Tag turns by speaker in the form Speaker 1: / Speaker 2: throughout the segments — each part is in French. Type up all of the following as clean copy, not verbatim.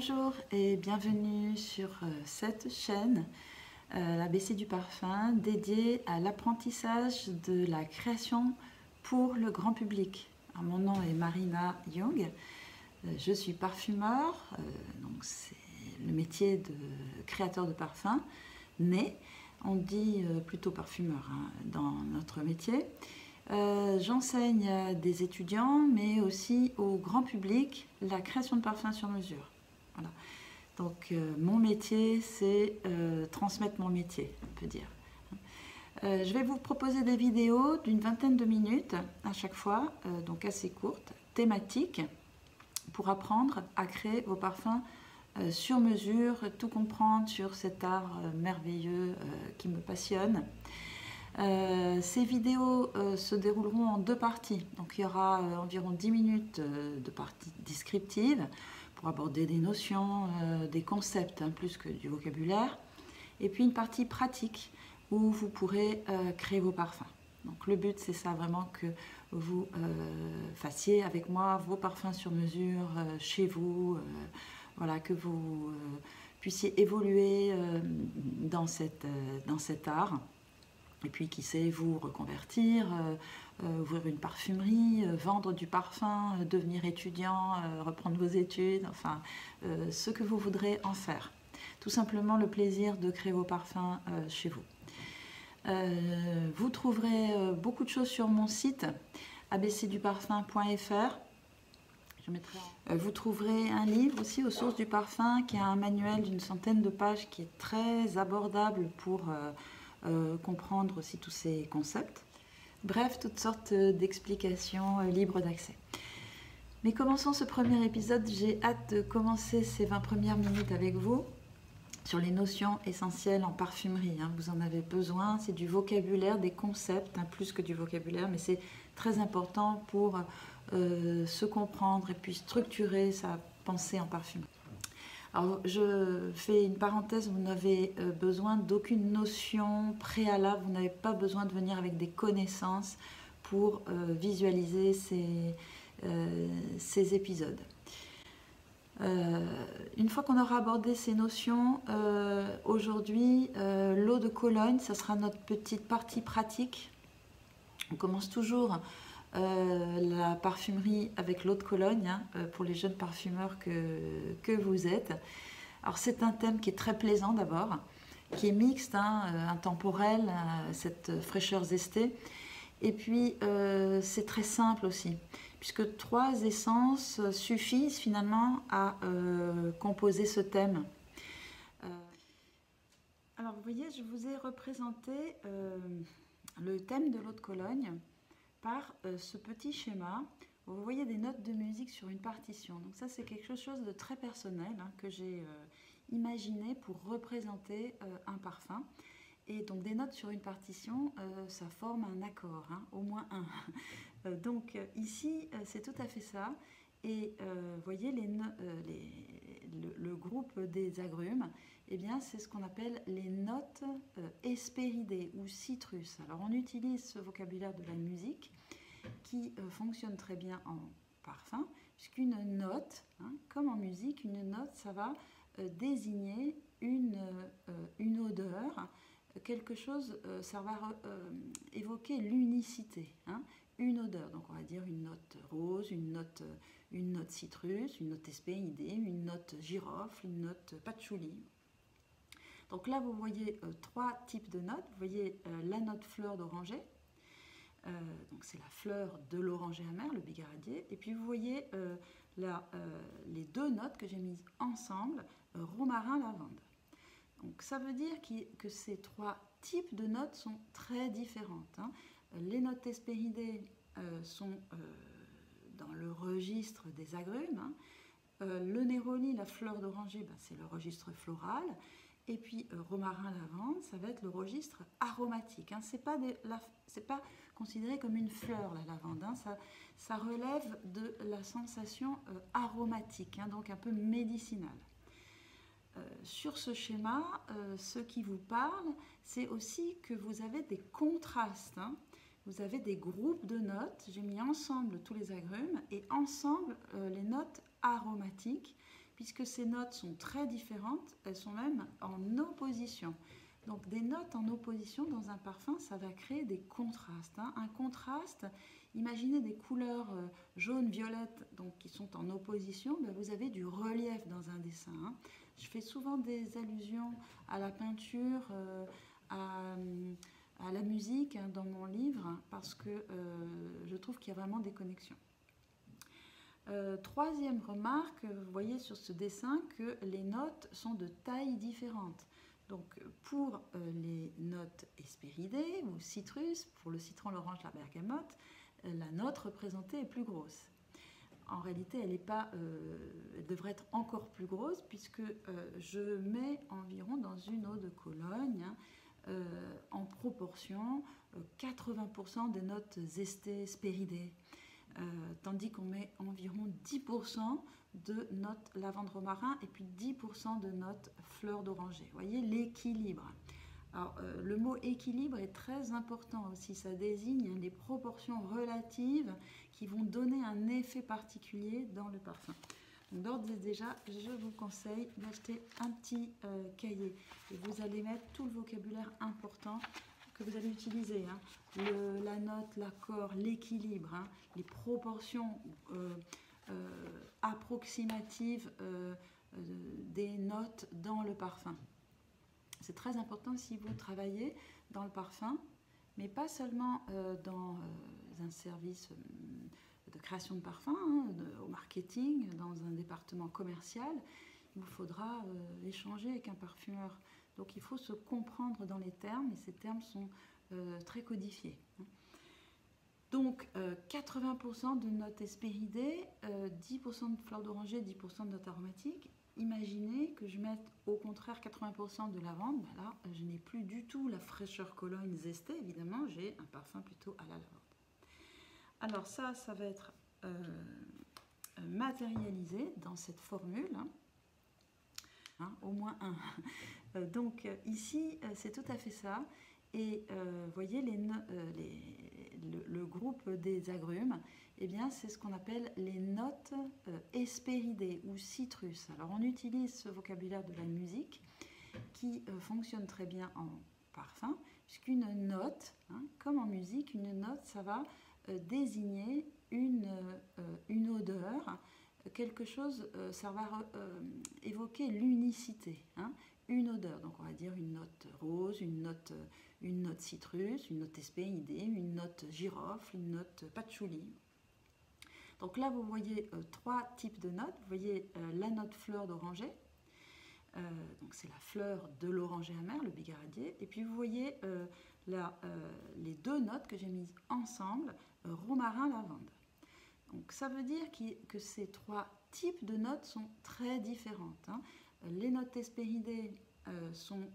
Speaker 1: Bonjour et bienvenue sur cette chaîne, l'ABC du parfum, dédiée à l'apprentissage de la création pour le grand public. Alors, mon nom est Marina Young, je suis parfumeur, donc c'est le métier de créateur de parfum, mais on dit plutôt parfumeur dans notre métier. J'enseigne à des étudiants, mais aussi au grand public, la création de parfums sur mesure. Voilà. Donc mon métier, c'est transmettre mon métier, on peut dire. Je vais vous proposer des vidéos d'une vingtaine de minutes à chaque fois, donc assez courtes, thématiques, pour apprendre à créer vos parfums sur mesure, tout comprendre sur cet art merveilleux qui me passionne. Ces vidéos se dérouleront en deux parties. Donc il y aura environ 10 minutes de partie descriptive pour aborder des notions, des concepts, plus que du vocabulaire. Et puis une partie pratique où vous pourrez créer vos parfums. Donc le but, c'est ça vraiment, que vous fassiez avec moi vos parfums sur mesure chez vous, voilà, que vous puissiez évoluer dans cet art. Et puis, qui sait, vous reconvertir, ouvrir une parfumerie, vendre du parfum, devenir étudiant, reprendre vos études, enfin, ce que vous voudrez en faire. Tout simplement le plaisir de créer vos parfums chez vous. Vous trouverez beaucoup de choses sur mon site, abcduparfum.fr. Vous trouverez un livre aussi aux sources du parfum qui a un manuel d'une centaine de pages qui est très abordable pour comprendre aussi tous ces concepts. Bref, toutes sortes d'explications libres d'accès. Mais commençons ce premier épisode. J'ai hâte de commencer ces 20 premières minutes avec vous sur les notions essentielles en parfumerie. Vous en avez besoin, c'est du vocabulaire, des concepts, plus que du vocabulaire, mais c'est très important pour se comprendre et puis structurer sa pensée en parfumerie. Alors, je fais une parenthèse, vous n'avez besoin d'aucune notion préalable, vous n'avez pas besoin de venir avec des connaissances pour visualiser ces épisodes. Une fois qu'on aura abordé ces notions, aujourd'hui, l'eau de Cologne, ça sera notre petite partie pratique. On commence toujours la parfumerie avec l'eau de Cologne, pour les jeunes parfumeurs que vous êtes. Alors c'est un thème qui est très plaisant d'abord, qui est mixte, intemporel, cette fraîcheur zestée. Et puis c'est très simple aussi, puisque 3 essences suffisent finalement à composer ce thème. Alors vous voyez, je vous ai représenté le thème de l'eau de Cologne par ce petit schéma. Vous voyez des notes de musique sur une partition. Donc ça, c'est quelque chose de très personnel que j'ai imaginé pour représenter un parfum. Et donc des notes sur une partition, ça forme un accord, au moins un. Donc ici, c'est tout à fait ça. Et vous voyez le groupe des agrumes, eh bien c'est ce qu'on appelle les notes hespéridées ou citrus. Alors on utilise ce vocabulaire de la musique qui fonctionne très bien en parfum, puisqu'une note, comme en musique, une note, ça va désigner une odeur, quelque chose, ça va évoquer l'unicité, une odeur. Donc on va dire une note rose, une note citrus, une note hespéridée, une note girofle, une note patchouli. Donc là vous voyez 3 types de notes. Vous voyez la note fleur d'oranger, donc c'est la fleur de l'oranger amer, le bigaradier. Et puis vous voyez les 2 notes que j'ai mises ensemble, romarin, lavande. Donc ça veut dire que ces 3 types de notes sont très différentes. Les notes hespéridées sont dans le registre des agrumes. Le néroli, la fleur d'oranger, c'est le registre floral. Et puis romarin, lavande, ça va être le registre aromatique. C'est pas considéré comme une fleur, la lavande. Ça relève de la sensation aromatique, donc un peu médicinale. Sur ce schéma, ce qui vous parle, c'est aussi que vous avez des contrastes. Vous avez des groupes de notes. J'ai mis ensemble tous les agrumes et ensemble les notes aromatiques, puisque ces notes sont très différentes, elles sont même en opposition. Donc des notes en opposition dans un parfum, ça va créer des contrastes. Un contraste, imaginez des couleurs jaune, violette, donc qui sont en opposition, ben vous avez du relief dans un dessin. Je fais souvent des allusions à la peinture, à la musique dans mon livre, parce que je trouve qu'il y a vraiment des connexions. Troisième remarque, vous voyez sur ce dessin que les notes sont de tailles différentes. Donc pour les notes hespéridées ou citrus, pour le citron, l'orange, la bergamote, la note représentée est plus grosse. En réalité, elle devrait être encore plus grosse puisque je mets environ dans une eau de Cologne en proportion 80% des notes hespéridées. Tandis qu'on met environ 10% de notes lavande romarin et puis 10% de notes fleur d'oranger. Vous voyez l'équilibre. Alors, le mot équilibre est très important aussi, ça désigne les proportions relatives qui vont donner un effet particulier dans le parfum. Donc d'ores et déjà, je vous conseille d'acheter un petit cahier et vous allez mettre tout le vocabulaire important que vous allez utiliser, la note, l'accord, l'équilibre, les proportions approximatives des notes dans le parfum. C'est très important si vous travaillez dans le parfum, mais pas seulement dans un service de création de parfum, au marketing, dans un département commercial. Il vous faudra échanger avec un parfumeur. Donc il faut se comprendre dans les termes et ces termes sont très codifiés. Donc 80% de notes hespéridées, 10% de fleurs d'oranger, 10% de notes aromatiques. Imaginez que je mette au contraire 80% de lavande. Ben là, je n'ai plus du tout la fraîcheur Cologne zestée, évidemment, j'ai un parfum plutôt à la lavande. Alors ça va être matérialisé dans cette formule. Au moins un. Donc ici, c'est tout à fait ça. Et vous voyez, le groupe des agrumes, eh bien, c'est ce qu'on appelle les notes hespéridées ou citrus. Alors, on utilise ce vocabulaire de la musique qui fonctionne très bien en parfum, puisqu'une note, comme en musique, une note, ça va désigner une odeur, quelque chose, ça va évoquer l'unicité, une odeur. Donc on va dire une note rose, une note citrus, une note hespéridée, une note girofle, une note patchouli. Donc là vous voyez trois types de notes. Vous voyez la note fleur d'oranger, donc c'est la fleur de l'oranger amer, le bigaradier. Et puis vous voyez les deux notes que j'ai mises ensemble, romarin, lavande. Donc ça veut dire que ces trois types de notes sont très différentes. Les notes hespéridées sont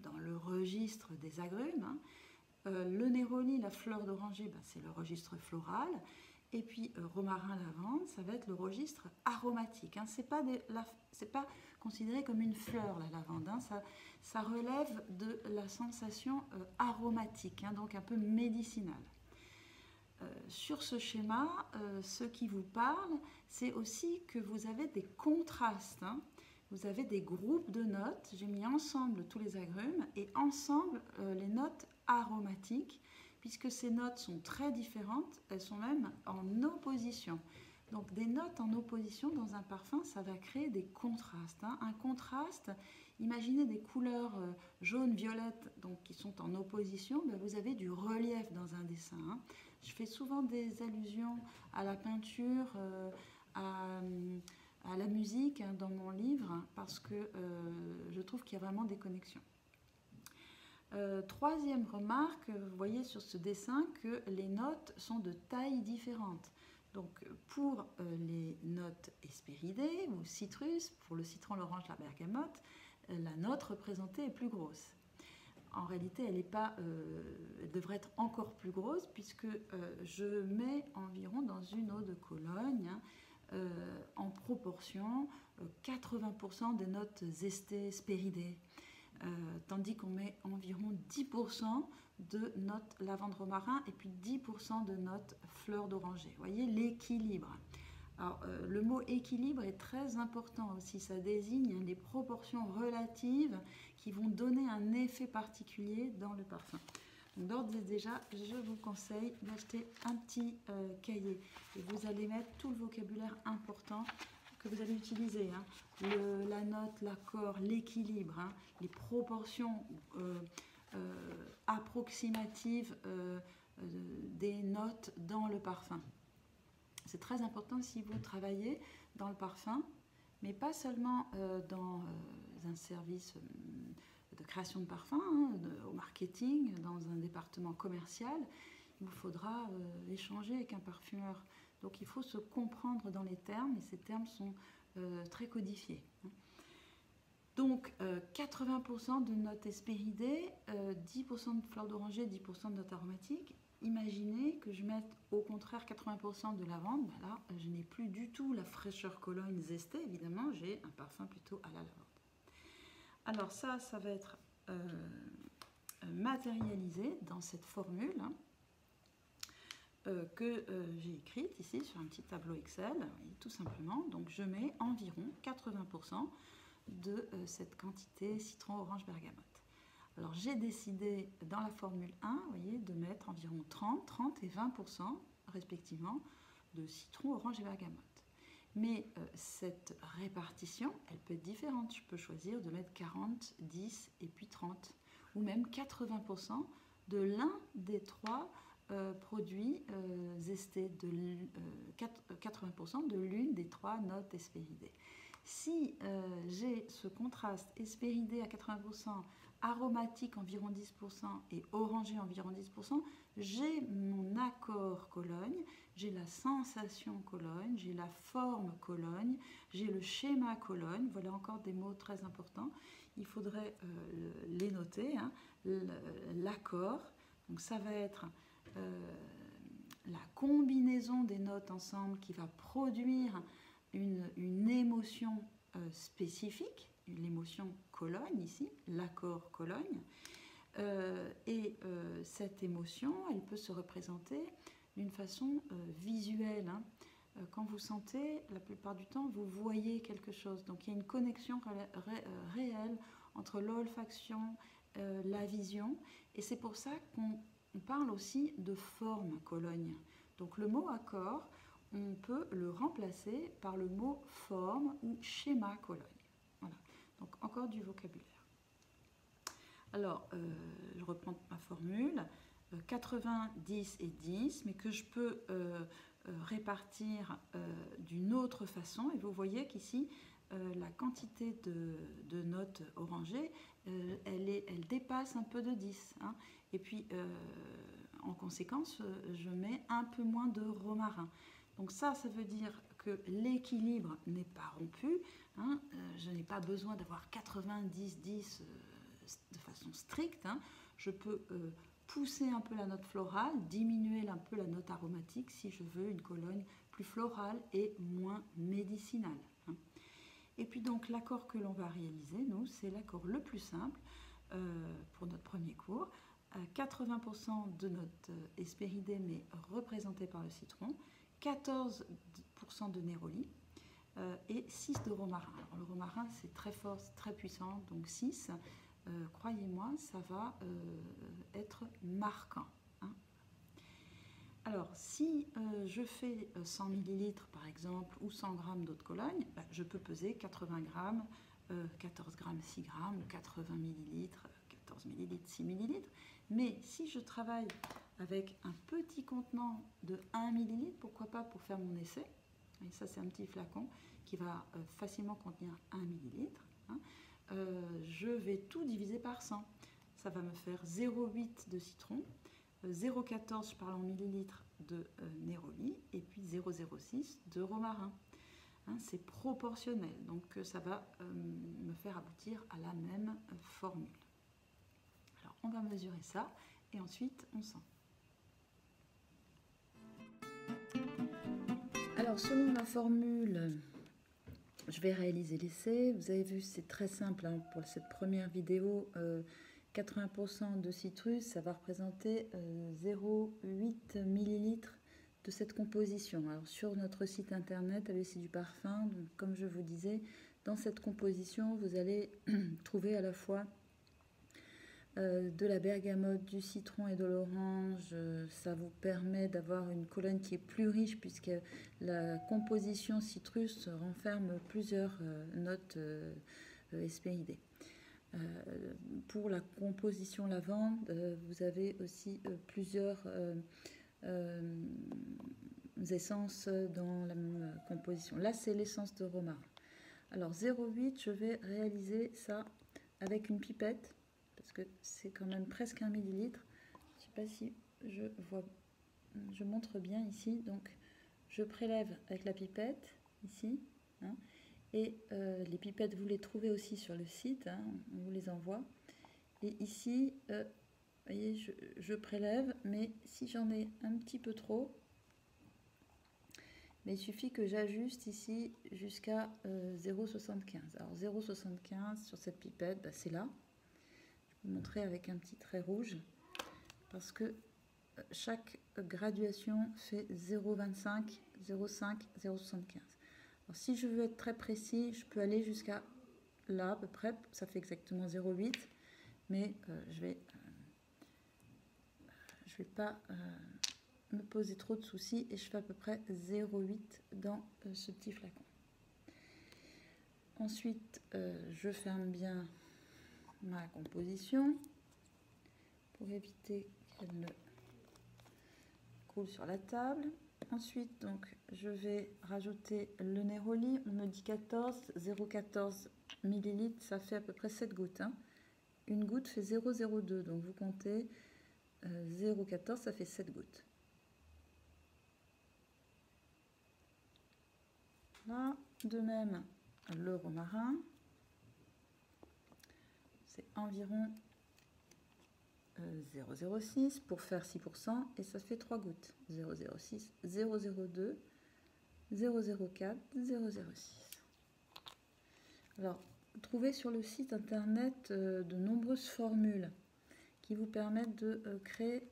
Speaker 1: dans le registre des agrumes. Le néroli, la fleur d'oranger, c'est le registre floral. Et puis romarin, lavande, ça va être le registre aromatique. C'est pas considéré comme une fleur, la lavande. Ça relève de la sensation aromatique, donc un peu médicinale. Sur ce schéma, ce qui vous parle, c'est aussi que vous avez des contrastes. Vous avez des groupes de notes. J'ai mis ensemble tous les agrumes et ensemble les notes aromatiques, puisque ces notes sont très différentes, elles sont même en opposition. Donc des notes en opposition dans un parfum, ça va créer des contrastes. Un contraste, imaginez des couleurs jaune, violette, donc qui sont en opposition, ben vous avez du relief dans un dessin. Je fais souvent des allusions à la peinture, à la musique dans mon livre, parce que je trouve qu'il y a vraiment des connexions. Troisième remarque, vous voyez sur ce dessin que les notes sont de tailles différentes. Donc pour les notes hespéridées ou citrus, pour le citron, l'orange, la bergamote, la note représentée est plus grosse. En réalité, elle devrait être encore plus grosse puisque je mets environ dans une eau de Cologne en proportion 80% des notes hespéridées. Tandis qu'on met environ 10% de notes lavande romarin et puis 10% de notes fleur d'oranger. Vous voyez l'équilibre. Alors, le mot équilibre est très important aussi. Ça désigne les proportions relatives qui vont donner un effet particulier dans le parfum. Donc, d'ores et déjà, je vous conseille d'acheter un petit cahier. Et vous allez mettre tout le vocabulaire important que vous allez utiliser. Hein. La note, l'accord, l'équilibre, hein, les proportions approximatives des notes dans le parfum. C'est très important si vous travaillez dans le parfum, mais pas seulement dans un service de création de parfum, hein, au marketing, dans un département commercial. Il vous faudra échanger avec un parfumeur. Donc il faut se comprendre dans les termes, et ces termes sont très codifiés. Donc 80% de notes hespéridées, 10% de fleurs d'oranger, 10% de notes aromatiques. Imaginez que je mette au contraire 80% de lavande. Ben là, je n'ai plus du tout la fraîcheur Cologne zestée, évidemment, j'ai un parfum plutôt à la lavande. Alors ça va être matérialisé dans cette formule hein, que j'ai écrite ici sur un petit tableau Excel, tout simplement. Donc je mets environ 80% de cette quantité citron, orange, bergamote. Alors j'ai décidé dans la formule 1, vous voyez, de mettre environ 30 et 20% respectivement de citron, orange et bergamote. Mais cette répartition, elle peut être différente. Je peux choisir de mettre 40, 10 et puis 30, ou même 80% de l'un des trois produits zestés, 80% de l'une des trois notes hespéridées. Si j'ai ce contraste hespéridé à 80%, aromatique environ 10% et orangé environ 10%, j'ai mon accord Cologne, j'ai la sensation Cologne, j'ai la forme Cologne, j'ai le schéma Cologne. Voilà encore des mots très importants. Il faudrait les noter. Hein. L'accord, donc ça va être la combinaison des notes ensemble qui va produire une émotion spécifique, l'émotion Cologne ici, l'accord Cologne. Cette émotion, elle peut se représenter d'une façon visuelle. Hein. Quand vous sentez, la plupart du temps, vous voyez quelque chose. Donc il y a une connexion réelle entre l'olfaction, la vision. Et c'est pour ça qu'on parle aussi de forme Cologne. Donc le mot accord, on peut le remplacer par le mot forme ou schéma Cologne. Voilà. Donc encore du vocabulaire. Alors, je reprends ma formule, 80, 10 et 10, mais que je peux répartir d'une autre façon. Et vous voyez qu'ici, la quantité de notes orangées, elle dépasse un peu de 10. Hein. Et puis, en conséquence, je mets un peu moins de romarin. Donc ça veut dire que l'équilibre n'est pas rompu. Hein. Je n'ai pas besoin d'avoir 90-10 de façon stricte. Hein. Je peux pousser un peu la note florale, diminuer un peu la note aromatique si je veux une Cologne plus florale et moins médicinale. Hein. Et puis donc l'accord que l'on va réaliser, nous, c'est l'accord le plus simple pour notre premier cours. 80% de notes hespéridées mais représentées par le citron, 14% de néroli et 6 de romarin. Alors le romarin c'est très fort, c'est très puissant, donc 6, croyez-moi, ça va être marquant. Hein. Alors si je fais 100 ml par exemple ou 100 g d'eau de Cologne, je peux peser 80 g, 14 g, 6 g, 80 ml, 14 ml, 6 ml. Mais si je travaille avec un petit contenant de 1 ml, pourquoi pas pour faire mon essai. Et ça, c'est un petit flacon qui va facilement contenir 1 ml. Hein. Je vais tout diviser par 100. Ça va me faire 0,8 de citron, 0,14, je parle en millilitres, de néroli, et puis 0,06 de romarin. Hein, c'est proportionnel, donc ça va me faire aboutir à la même formule. Alors, on va mesurer ça, et ensuite, on sent. Alors, selon la formule, je vais réaliser l'essai. Vous avez vu, c'est très simple hein, pour cette première vidéo. 80% de citrus, ça va représenter 0,8 ml de cette composition. Alors sur notre site internet ABC du Parfum, donc, comme je vous disais, dans cette composition, vous allez trouver à la fois de la bergamote, du citron et de l'orange. Ça vous permet d'avoir une cologne qui est plus riche puisque la composition citrus renferme plusieurs notes SPID. Pour la composition lavande, vous avez aussi plusieurs essences dans la même composition. Là, c'est l'essence de romarin. Alors 0,8, je vais réaliser ça avec une pipette parce que c'est quand même presque 1 millilitre. Je ne sais pas si je montre bien ici. Donc je prélève avec la pipette ici, hein, et les pipettes, vous les trouvez aussi sur le site, hein, on vous les envoie. Et ici, vous voyez, je prélève, mais si j'en ai un petit peu trop, mais il suffit que j'ajuste ici jusqu'à 0,75. Alors 0,75 sur cette pipette, bah, c'est là. Je vais vous montrer avec un petit trait rouge, parce que chaque graduation fait 0,25, 0,5, 0,75. Alors si je veux être très précis, je peux aller jusqu'à là à peu près, ça fait exactement 0,8, mais je vais pas me poser trop de soucis et je fais à peu près 0,8 dans ce petit flacon. Ensuite, je ferme bien ma composition pour éviter qu'elle ne coule sur la table. Ensuite, donc, je vais rajouter le Neroli. On me dit 14, 0,14 ml, ça fait à peu près 7 gouttes. Hein. Une goutte fait 0,02, donc vous comptez 0,14, ça fait 7 gouttes. Là, de même, le romarin, c'est environ 0,06 pour faire 6% et ça fait 3 gouttes. 0,06, 0,02, 0,04, 0,06. Alors, trouvez sur le site internet de nombreuses formules qui vous permettent de créer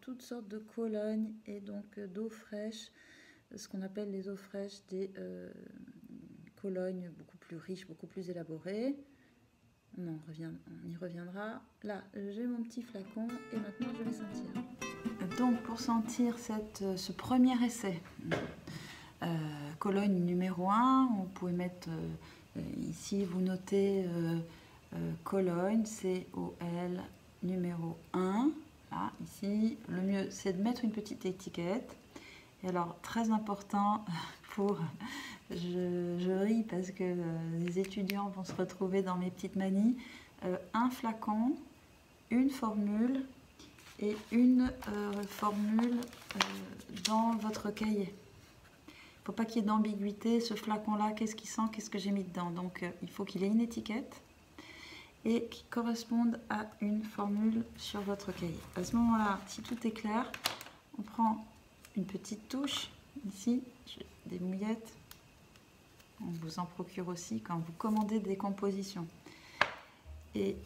Speaker 1: toutes sortes de colognes et donc d'eau fraîche, ce qu'on appelle les eaux fraîches, des colognes beaucoup plus riches, beaucoup plus élaborées. On y reviendra. Là, j'ai mon petit flacon et maintenant je vais sentir. Donc pour sentir ce premier essai, cologne numéro 1, vous pouvez mettre ici, vous notez cologne, COL numéro 1. Là, ici, le mieux c'est de mettre une petite étiquette. Et alors, très important pour... Je ris parce que les étudiants vont se retrouver dans mes petites manies. Un flacon, une formule et une formule dans votre cahier. Il ne faut pas qu'il y ait d'ambiguïté. Ce flacon-là, qu'est-ce qu'il sent? Qu'est-ce que j'ai mis dedans? Donc, il faut qu'il ait une étiquette et qui corresponde à une formule sur votre cahier. À ce moment-là, si tout est clair, on prend une petite touche. Ici, des mouillettes. On vous en procure aussi quand vous commandez des compositions. Et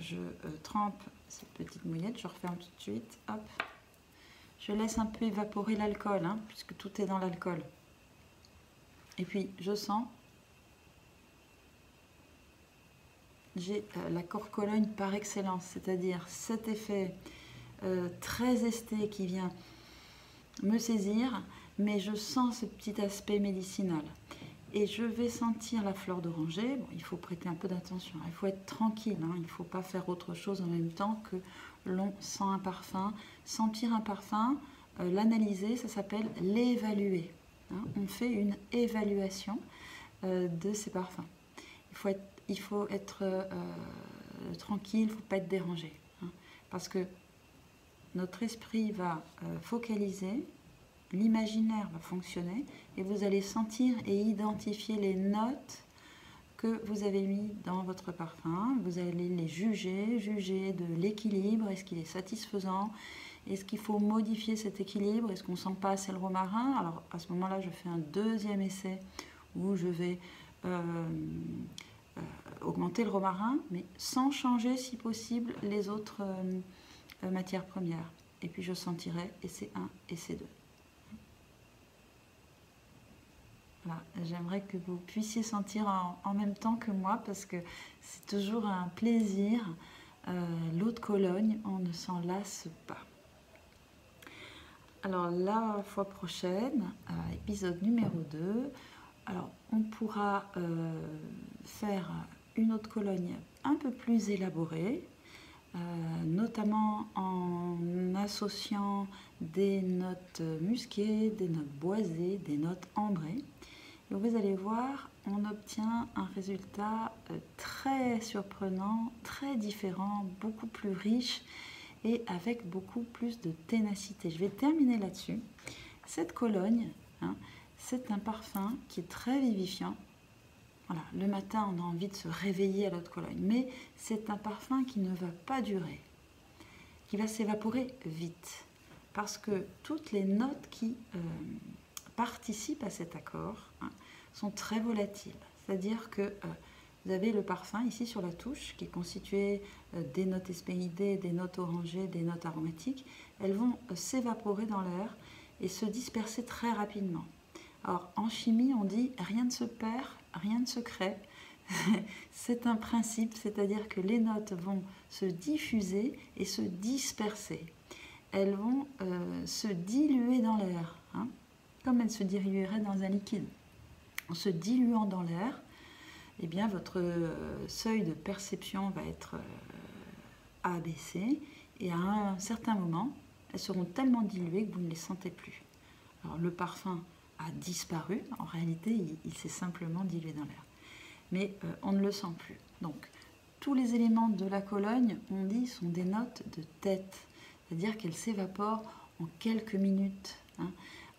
Speaker 1: je trempe cette petite mouillette, je referme tout de suite. Hop. Je laisse un peu évaporer l'alcool, hein, puisque tout est dans l'alcool. Et puis, je sens. J'ai l'accord Cologne par excellence, c'est-à-dire cet effet très esthé qui vient me saisir, mais je sens ce petit aspect médicinal. Et je vais sentir la fleur d'oranger. Bon, il faut prêter un peu d'attention, il faut être tranquille, hein, il ne faut pas faire autre chose en même temps que l'on sent un parfum. Sentir un parfum, l'analyser, ça s'appelle l'évaluer. Hein. On fait une évaluation de ces parfums. Il faut être tranquille, il ne faut pas être dérangé. Hein, parce que notre esprit va focaliser, l'imaginaire va fonctionner et vous allez sentir et identifier les notes que vous avez mis dans votre parfum. Vous allez les juger de l'équilibre, est-ce qu'il est satisfaisant, est-ce qu'il faut modifier cet équilibre, est-ce qu'on ne sent pas assez le romarin. Alors à ce moment-là, je fais un deuxième essai où je vais augmenter le romarin, mais sans changer si possible les autres matières premières. et puis je sentirai et c'est 1 et c'est 2. Voilà, j'aimerais que vous puissiez sentir en même temps que moi parce que c'est toujours un plaisir. L'eau de Cologne, on ne s'en lasse pas. Alors la fois prochaine, épisode numéro 2, alors on pourra faire une eau de Cologne un peu plus élaborée, notamment en associant des notes musquées, des notes boisées, des notes ambrées. Et vous allez voir, on obtient un résultat très surprenant, très différent, beaucoup plus riche et avec beaucoup plus de ténacité. Je vais terminer là-dessus. Cette Cologne, c'est un parfum qui est très vivifiant. Voilà, le matin, on a envie de se réveiller à l'eau de Cologne, mais c'est un parfum qui ne va pas durer, qui va s'évaporer vite, parce que toutes les notes qui participent à cet accord sont très volatiles. C'est-à-dire que vous avez le parfum ici sur la touche qui est constitué des notes hespéridées, des notes orangées, des notes aromatiques. Elles vont s'évaporer dans l'air et se disperser très rapidement. Alors en chimie, on dit rien ne se perd, rien ne se crée. C'est un principe, c'est-à-dire que les notes vont se diffuser et se disperser. Elles vont se diluer dans l'air, comme elles se dilueraient dans un liquide. En se diluant dans l'air, eh bien, votre seuil de perception va être abaissé et à un certain moment, elles seront tellement diluées que vous ne les sentez plus. Alors le parfum a disparu, en réalité il s'est simplement dilué dans l'air. Mais on ne le sent plus. Donc tous les éléments de la Cologne, on dit, sont des notes de tête, c'est-à-dire qu'elles s'évaporent en quelques minutes,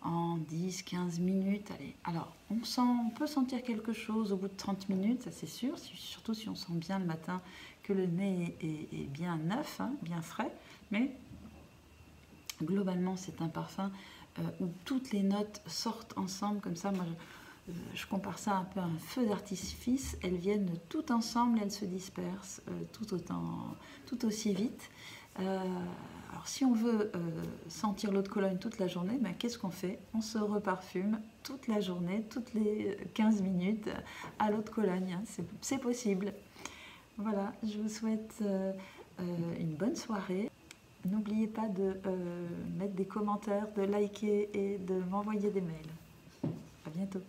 Speaker 1: en 10-15 minutes. Allez. Alors on peut sentir quelque chose au bout de 30 minutes, ça c'est sûr, surtout si on sent bien le matin que le nez est bien neuf, bien frais, mais globalement c'est un parfum où toutes les notes sortent ensemble comme ça. Moi je compare ça un peu à un feu d'artifice, elles viennent toutes ensemble, elles se dispersent tout aussi vite. Alors si on veut sentir l'eau de Cologne toute la journée, ben, qu'est-ce qu'on fait? On se reparfume toute la journée, toutes les 15 minutes à l'eau de Cologne, c'est possible. Voilà, je vous souhaite une bonne soirée. N'oubliez pas de mettre des commentaires, de liker et de m'envoyer des mails. À bientôt.